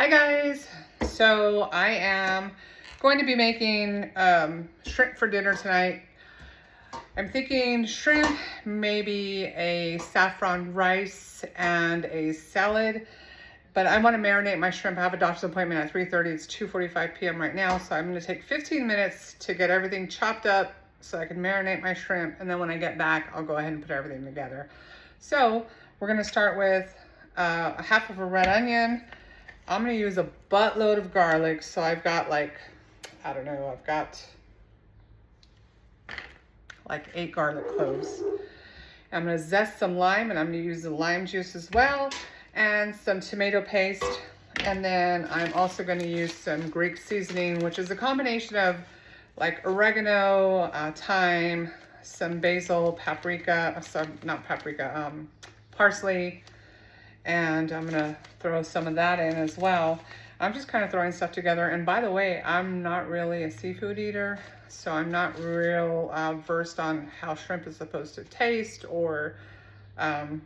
Hi guys, so I am going to be making shrimp for dinner tonight. I'm thinking shrimp, maybe a saffron rice and a salad, but I want to marinate my shrimp. I have a doctor's appointment at 3:30. It's 2:45 p.m. right now, so I'm going to take 15 minutes to get everything chopped up so I can marinate my shrimp, and then when I get back, I'll go ahead and put everything together. So we're going to start with a half of a red onion. I'm going to use a buttload of garlic. So I've got like, I don't know, I've got like 8 garlic cloves. I'm going to zest some lime, and I'm going to use the lime juice as well, and some tomato paste. And then I'm also going to use some Greek seasoning, which is a combination of like oregano, thyme, some basil, paprika, not paprika, parsley. And I'm gonna throw some of that in as well. I'm just kind of throwing stuff together. And by the way, I'm not really a seafood eater, so I'm not real versed on how shrimp is supposed to taste, or I'm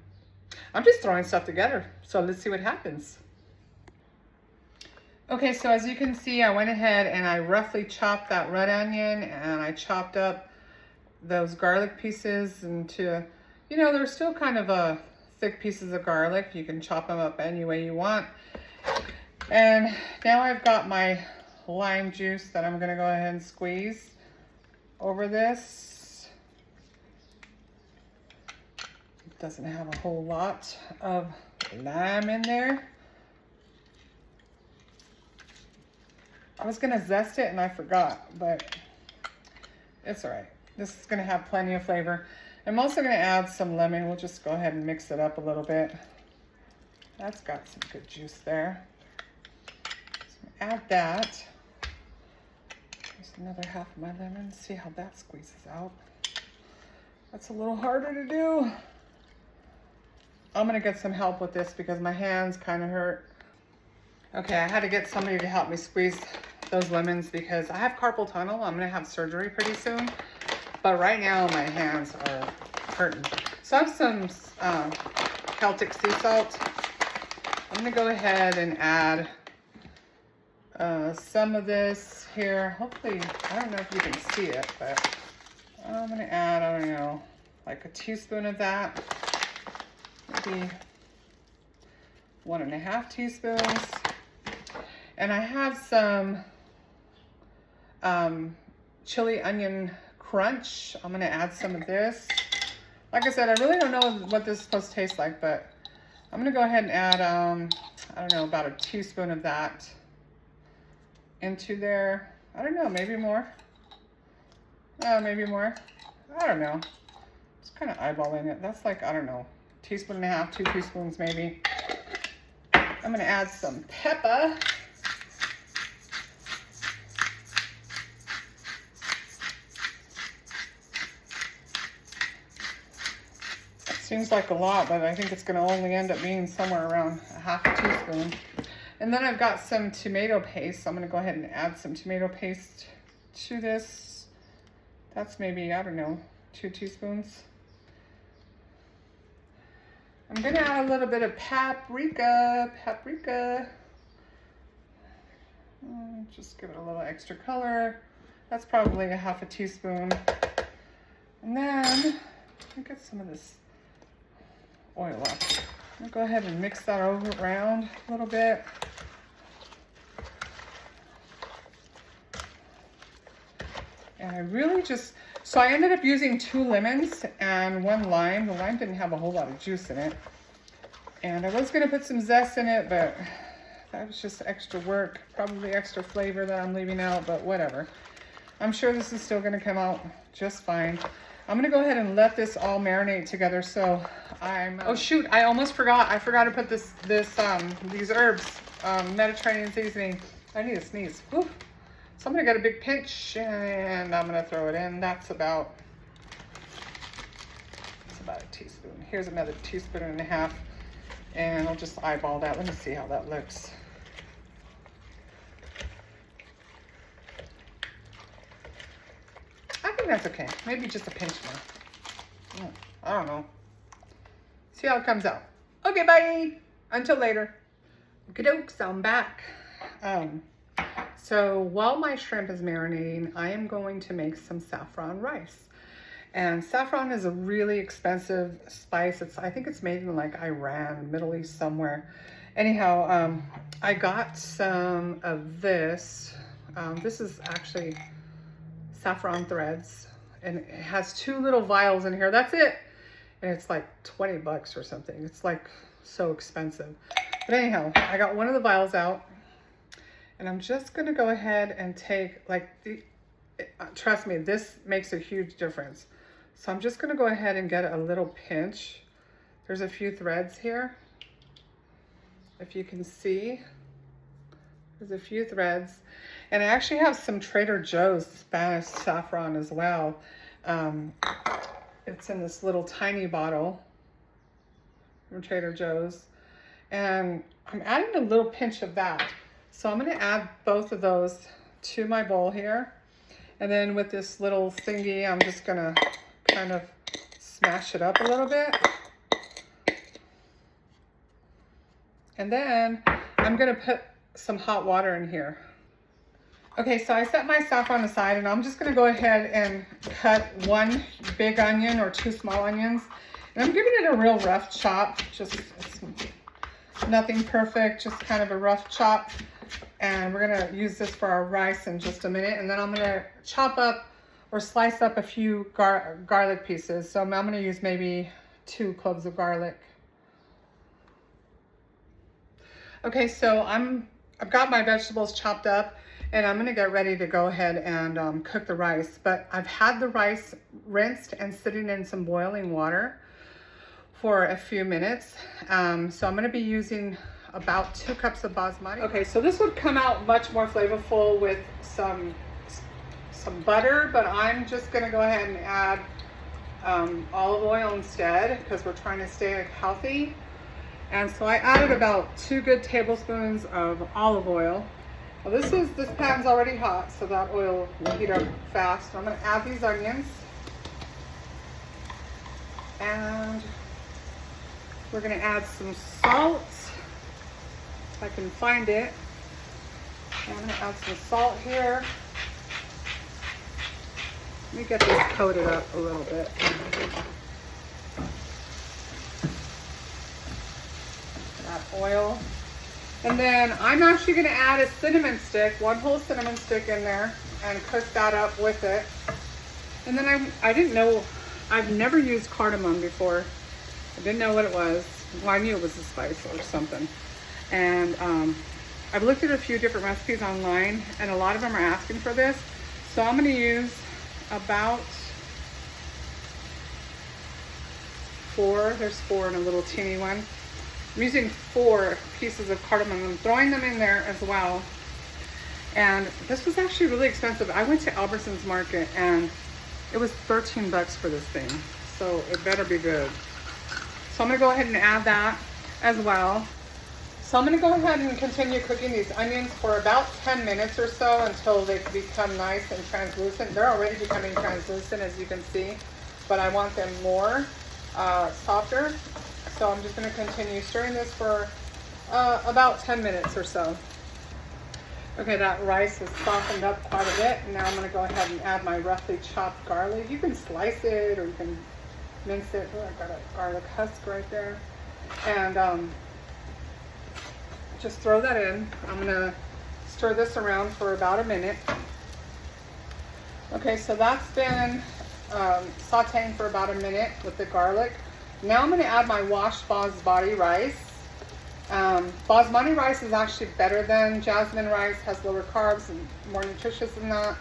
just throwing stuff together. So let's see what happens. Okay, so as you can see, I went ahead and I roughly chopped that red onion, and I chopped up those garlic pieces into, you know, they're still kind of thick pieces of garlic. You can chop them up any way you want. And now I've got my lime juice that I'm gonna go ahead and squeeze over this. It doesn't have a whole lot of lime in there. I was gonna zest it and I forgot, but it's all right. This is gonna have plenty of flavor. I'm also going to add some lemon. We'll just go ahead and mix it up a little bit. That's got some good juice there. So add that. There's another half of my lemon. See how that squeezes out. That's a little harder to do. I'm going to get some help with this because my hands kind of hurt. Okay, I had to get somebody to help me squeeze those lemons because I have carpal tunnel. I'm going to have surgery pretty soon. But right now my hands are hurting. So I have some Celtic sea salt. I'm gonna go ahead and add some of this here. Hopefully, I don't know if you can see it, but I'm gonna add, I don't know, like a teaspoon of that. Maybe 1.5 teaspoons. And I have some chili onion crunch. I'm gonna add some of this. Like I said, I really don't know what this is supposed to taste like, but I'm gonna go ahead and add, I don't know, about a teaspoon of that into there. I don't know, maybe more. Maybe more. I don't know. Just kind of eyeballing it. That's like, I don't know, 1.5 teaspoons, 2 teaspoons maybe. I'm gonna add some pepper. Seems like a lot, but I think it's going to only end up being somewhere around 1/2 teaspoon. And then I've got some tomato paste. So I'm going to go ahead and add some tomato paste to this. That's maybe, I don't know, 2 teaspoons. I'm going to add a little bit of paprika. Just give it a little extra color. That's probably 1/2 teaspoon. And then I get some of this oil up. I'll go ahead and mix that around a little bit. And I really just, so I ended up using 2 lemons and 1 lime. The lime didn't have a whole lot of juice in it. And I was gonna put some zest in it, but that was just extra work, probably extra flavor that I'm leaving out, but whatever. I'm sure this is still gonna come out just fine. I'm gonna go ahead and let this all marinate together. So oh shoot, I almost forgot. I forgot to put these herbs, Mediterranean seasoning. I need to sneeze. Whew. So I'm gonna get a big pinch and I'm gonna throw it in. That's about a teaspoon. Here's another 1.5 teaspoons. And I'll just eyeball that. Let me see how that looks. I think that's okay. Maybe just a pinch more. I don't know. See how it comes out. Okay, bye. Until later. Okey-doke, so I'm back. So while my shrimp is marinating, I am going to make some saffron rice. And saffron is a really expensive spice. I think it's made in like Iran, Middle East somewhere. Anyhow, I got some of this. This is actually saffron threads, and it has 2 little vials in here. That's it. And it's like 20 bucks or something. It's like so expensive. But anyhow, I got one of the vials out, and I'm just gonna go ahead and take trust me, this makes a huge difference. So I'm just gonna go ahead and get a little pinch. There's a few threads here. If you can see, there's a few threads. And I actually have some Trader Joe's Spanish saffron as well. It's in this little tiny bottle from Trader Joe's. And I'm adding a little pinch of that. So I'm gonna add both of those to my bowl here. And then with this little thingy, I'm just gonna kind of smash it up a little bit. And then I'm gonna put some hot water in here. Okay, so I set my saffron aside, and I'm just gonna go ahead and cut 1 big onion or 2 small onions. And I'm giving it a real rough chop, it's nothing perfect, just kind of a rough chop. And we're gonna use this for our rice in just a minute. And then I'm gonna chop up or slice up a few garlic pieces. So I'm gonna use maybe 2 cloves of garlic. Okay, so I've got my vegetables chopped up, and I'm gonna get ready to go ahead and cook the rice. But I've had the rice rinsed and sitting in some boiling water for a few minutes. So I'm gonna be using about 2 cups of basmati. Okay, so this would come out much more flavorful with some butter, but I'm just gonna go ahead and add olive oil instead, because we're trying to stay healthy. And so I added about 2 good tablespoons of olive oil. Well, this pan's already hot, so that oil will heat up fast. I'm gonna add these onions. And we're gonna add some salt, if I can find it. I'm gonna add some salt here. Let me get this coated up a little bit. That oil. And then I'm actually gonna add a cinnamon stick, 1 whole cinnamon stick in there, and cook that up with it. And then I didn't know, I've never used cardamom before. I didn't know what it was. Well, I knew it was a spice or something. And I've looked at a few different recipes online, and a lot of them are asking for this. So I'm gonna use about 4, there's 4 in a little teeny one. I'm using 4 pieces of cardamom. I'm throwing them in there as well. And this was actually really expensive. I went to Albertsons Market, and it was 13 bucks for this thing. So it better be good. So I'm gonna go ahead and add that as well. So I'm gonna go ahead and continue cooking these onions for about 10 minutes or so until they become nice and translucent. They're already becoming translucent, as you can see, but I want them more softer. So I'm just gonna continue stirring this for about 10 minutes or so. Okay, that rice has softened up quite a bit. And now I'm gonna go ahead and add my roughly chopped garlic. You can slice it or you can mince it. Oh, I've got a garlic husk right there. And just throw that in. I'm gonna stir this around for about a minute. Okay, so that's been sauteing for about a minute with the garlic. Now I'm gonna add my washed basmati rice. Basmati rice is actually better than jasmine rice, has lower carbs and more nutritious than that.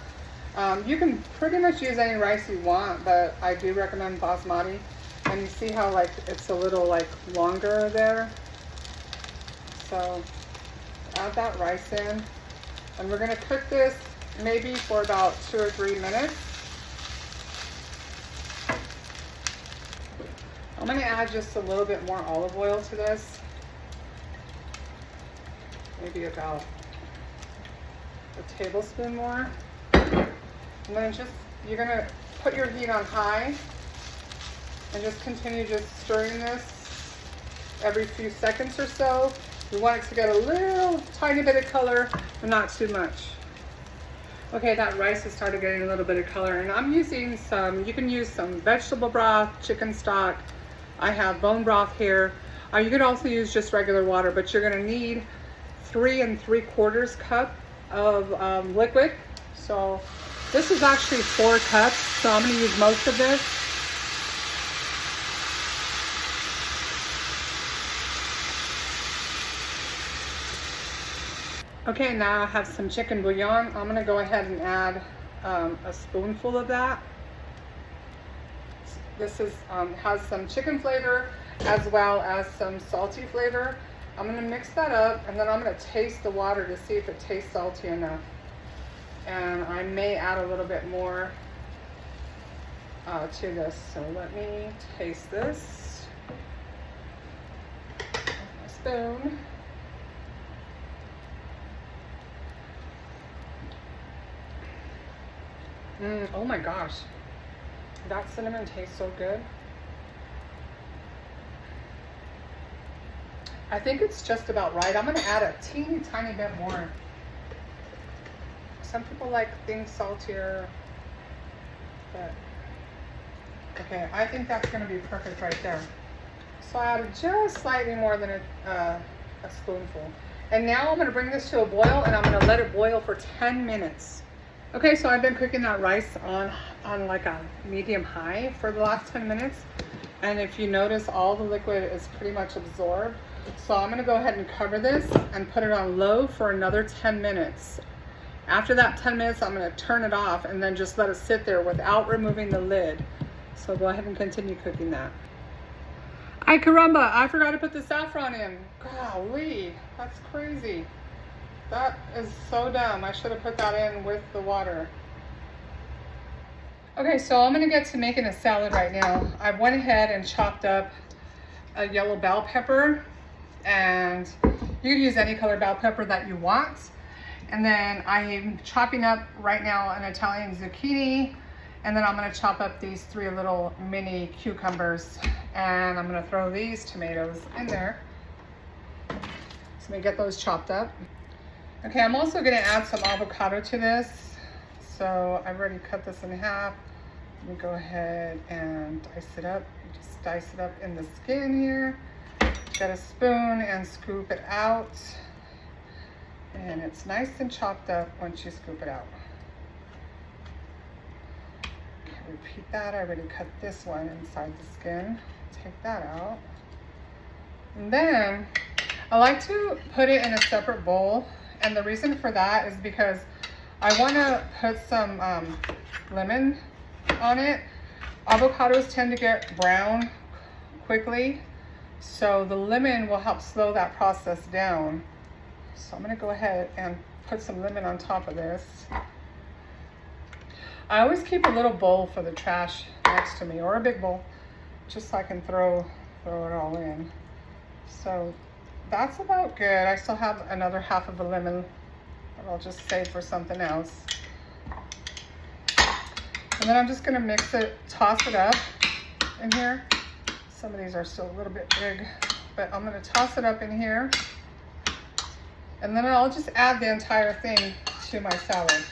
You can pretty much use any rice you want, but I do recommend basmati. And you see how like it's a little like longer there. So add that rice in, and we're gonna cook this maybe for about 2 or 3 minutes. I'm gonna add just a little bit more olive oil to this. Maybe about a tablespoon more. And then you're gonna put your heat on high and just continue just stirring this every few seconds or so. We want it to get a little tiny bit of color, but not too much. Okay, that rice has started getting a little bit of color, and I'm using some, you can use some vegetable broth, chicken stock. I have bone broth here. You could also use just regular water, but you're gonna need 3 3/4 cup of liquid. So this is actually 4 cups, so I'm gonna use most of this. Okay, now I have some chicken bouillon. I'm gonna go ahead and add a spoonful of that. This is has some chicken flavor as well as some salty flavor. I'm gonna mix that up, and then I'm gonna taste the water to see if it tastes salty enough. And I may add a little bit more to this. So let me taste this. A spoon. Oh my gosh, that cinnamon tastes so good. I think it's just about right. I'm gonna add a teeny tiny bit more. Some people like things saltier, but okay, I think that's gonna be perfect right there. So I added just slightly more than a spoonful. And now I'm gonna bring this to a boil, and I'm gonna let it boil for 10 minutes. Okay, so I've been cooking that rice on like a medium high for the last 10 minutes. And if you notice, all the liquid is pretty much absorbed. So I'm gonna go ahead and cover this and put it on low for another 10 minutes. After that 10 minutes, I'm gonna turn it off and then just let it sit there without removing the lid. So go ahead and continue cooking that. Ay caramba, I forgot to put the saffron in. Golly, that's crazy. That is so dumb. I should have put that in with the water. Okay, so I'm gonna get to making a salad right now. I went ahead and chopped up a yellow bell pepper, and you can use any color bell pepper that you want. And then I'm chopping up right now an Italian zucchini, and then I'm gonna chop up these 3 little mini cucumbers, and I'm gonna throw these tomatoes in there. So let me get those chopped up. Okay, I'm also gonna add some avocado to this. So I've already cut this in half. Let me go ahead and dice it up. Just dice it up in the skin here. Get a spoon and scoop it out. And it's nice and chopped up once you scoop it out. Okay, repeat that. I already cut this one inside the skin. Take that out. And then I like to put it in a separate bowl. And the reason for that is because I want to put some lemon on it. Avocados tend to get brown quickly, so the lemon will help slow that process down. So I'm going to go ahead and put some lemon on top of this. I always keep a little bowl for the trash next to me, or a big bowl, just so I can throw it all in. So that's about good. I still have another half of a lemon that I'll just save for something else. And then I'm just gonna mix it, toss it up in here. Some of these are still a little bit big, but I'm gonna toss it up in here. And then I'll just add the entire thing to my salad.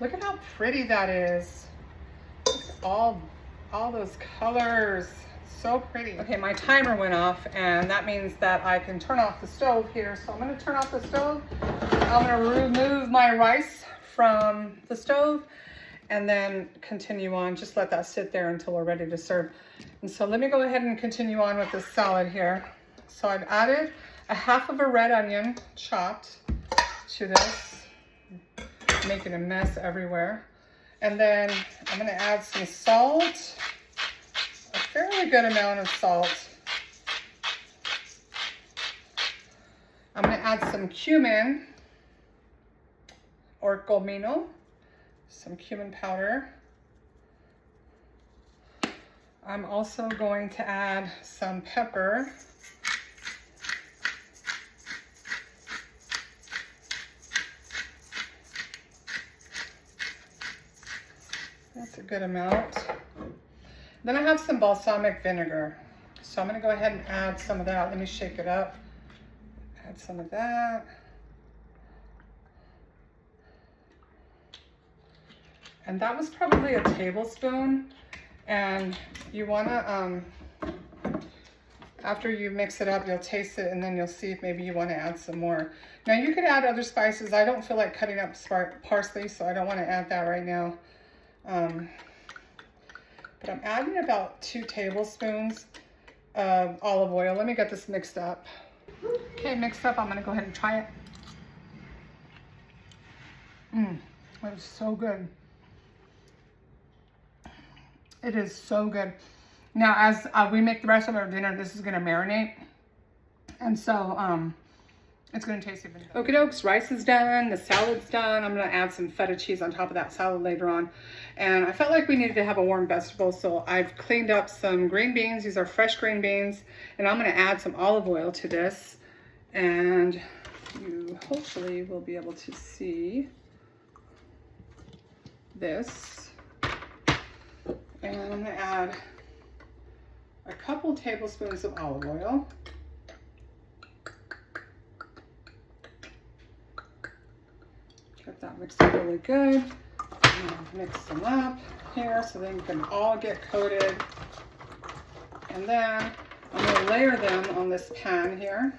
Look at how pretty that is. All those colors. So pretty. Okay, my timer went off, and that means that I can turn off the stove here. So I'm gonna turn off the stove. I'm gonna remove my rice from the stove and then continue on. Just let that sit there until we're ready to serve. And so let me go ahead and continue on with this salad here. So I've added a half of a red onion chopped to this, making a mess everywhere. And then I'm gonna add some salt. A fairly good amount of salt. I'm going to add some cumin or comino, some cumin powder. I'm also going to add some pepper. That's a good amount. Then I have some balsamic vinegar. So I'm gonna go ahead and add some of that. Let me shake it up. Add some of that. And that was probably a tablespoon. And you wanna, after you mix it up, you'll taste it and then you'll see if maybe you wanna add some more. Now you could add other spices. I don't feel like cutting up parsley, so I don't wanna add that right now. But I'm adding about 2 tablespoons of olive oil. Let me get this mixed up. Okay, mixed up, I'm gonna go ahead and try it. It is so good. It is so good. Now, as we make the rest of our dinner, this is gonna marinate. And so, it's gonna taste even better. Okie dokes, rice is done, the salad's done. I'm gonna add some feta cheese on top of that salad later on. And I felt like we needed to have a warm vegetable, so I've cleaned up some green beans. These are fresh green beans. And I'm gonna add some olive oil to this. And you hopefully will be able to see this. And I'm gonna add a couple tablespoons of olive oil. Get that mixed up really good. And mix them up here so they can all get coated. And then I'm gonna layer them on this pan here.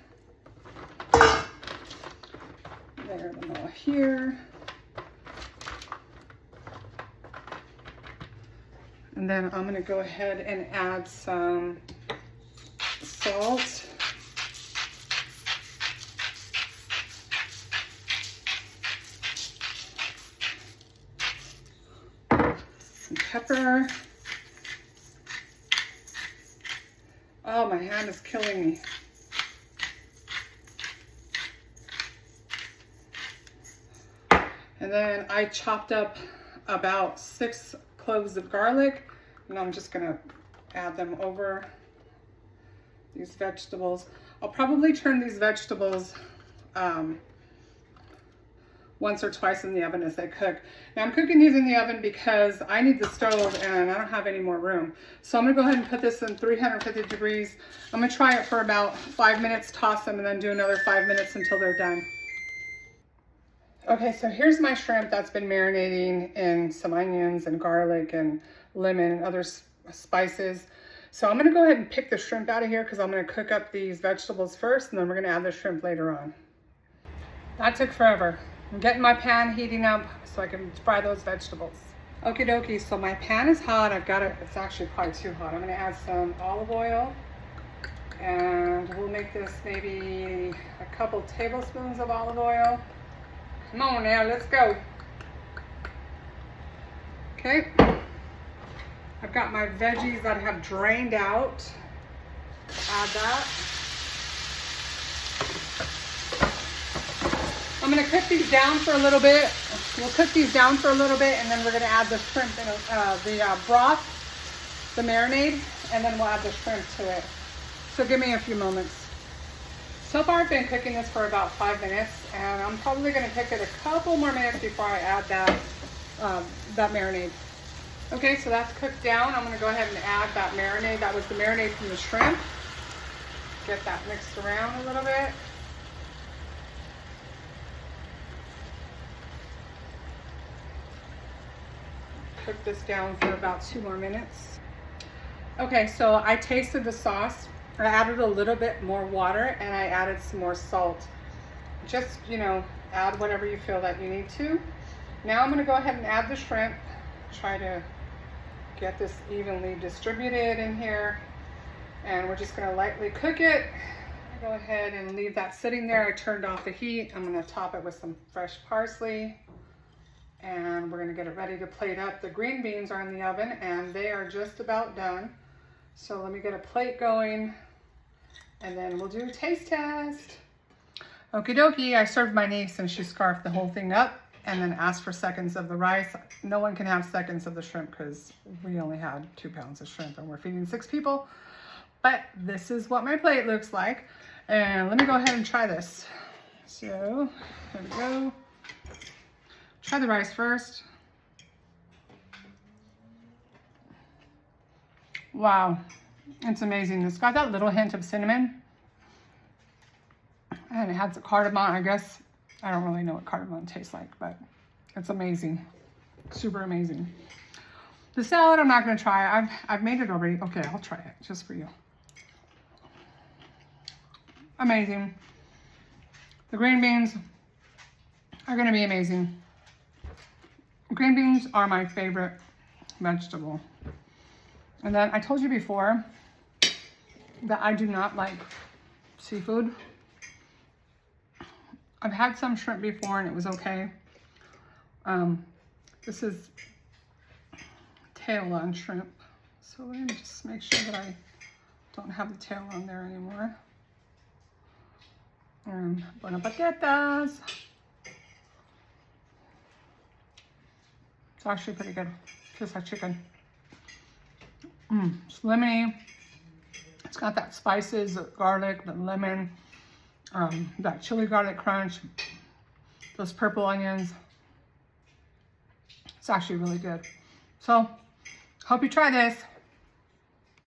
Layer them all here. And then I'm gonna go ahead and add some salt. Some pepper. Oh, my hand is killing me. And then I chopped up about 6 cloves of garlic, and I'm just gonna add them over these vegetables. I'll probably turn these vegetables once or twice in the oven as they cook. Now I'm cooking these in the oven because I need the stove and I don't have any more room. So I'm gonna go ahead and put this in 350 degrees. I'm gonna try it for about 5 minutes, toss them, and then do another 5 minutes until they're done. Okay, so here's my shrimp that's been marinating in some onions and garlic and lemon and other spices. So I'm gonna go ahead and pick the shrimp out of here because I'm gonna cook up these vegetables first and then we're gonna add the shrimp later on. That took forever. I'm getting my pan heating up so I can fry those vegetables. Okie dokie, so my pan is hot. I've got it, it's actually probably too hot. I'm gonna add some olive oil and we'll make this maybe a couple tablespoons of olive oil. Come on now, let's go. Okay, I've got my veggies that have drained out. Add that. I'm gonna cook these down for a little bit. We'll cook these down for a little bit and then we're gonna add the shrimp in the broth, the marinade, and then we'll add the shrimp to it. So give me a few moments. So far I've been cooking this for about 5 minutes and I'm probably gonna cook it a couple more minutes before I add that marinade. Okay, so that's cooked down. I'm gonna go ahead and add that marinade. That was the marinade from the shrimp. Get that mixed around a little bit. Cook this down for about 2 more minutes. Okay, so I tasted the sauce. I added a little bit more water and I added some more salt. Just, you know, add whatever you feel that you need to. Now I'm gonna go ahead and add the shrimp. Try to get this evenly distributed in here. And we're just gonna lightly cook it. Go ahead and leave that sitting there. I turned off the heat. I'm gonna top it with some fresh parsley. And we're gonna get it ready to plate up. The green beans are in the oven and they are just about done. So let me get a plate going and then we'll do a taste test. Okie dokie, I served my niece and she scarfed the whole thing up and then asked for seconds of the rice. No one can have seconds of the shrimp because we only had 2 pounds of shrimp and we're feeding 6 people. But this is what my plate looks like. And let me go ahead and try this. So, here we go. Try the rice first. Wow. It's amazing. It's got that little hint of cinnamon. And it has the cardamom, I guess. I don't really know what cardamom tastes like, but it's amazing. Super amazing. The salad I'm not going to try. I've made it already. Okay, I'll try it just for you. Amazing. The green beans are going to be amazing. Green beans are my favorite vegetable. And then I told you before that I do not like seafood. I've had some shrimp before and it was okay. This is tail on shrimp. So let me just make sure that I don't have the tail on there anymore. Buenas patatas. It's actually pretty good. Tastes like chicken. It's lemony. It's got that spices, the garlic, the lemon, that chili garlic crunch, those purple onions. It's actually really good. So, hope you try this.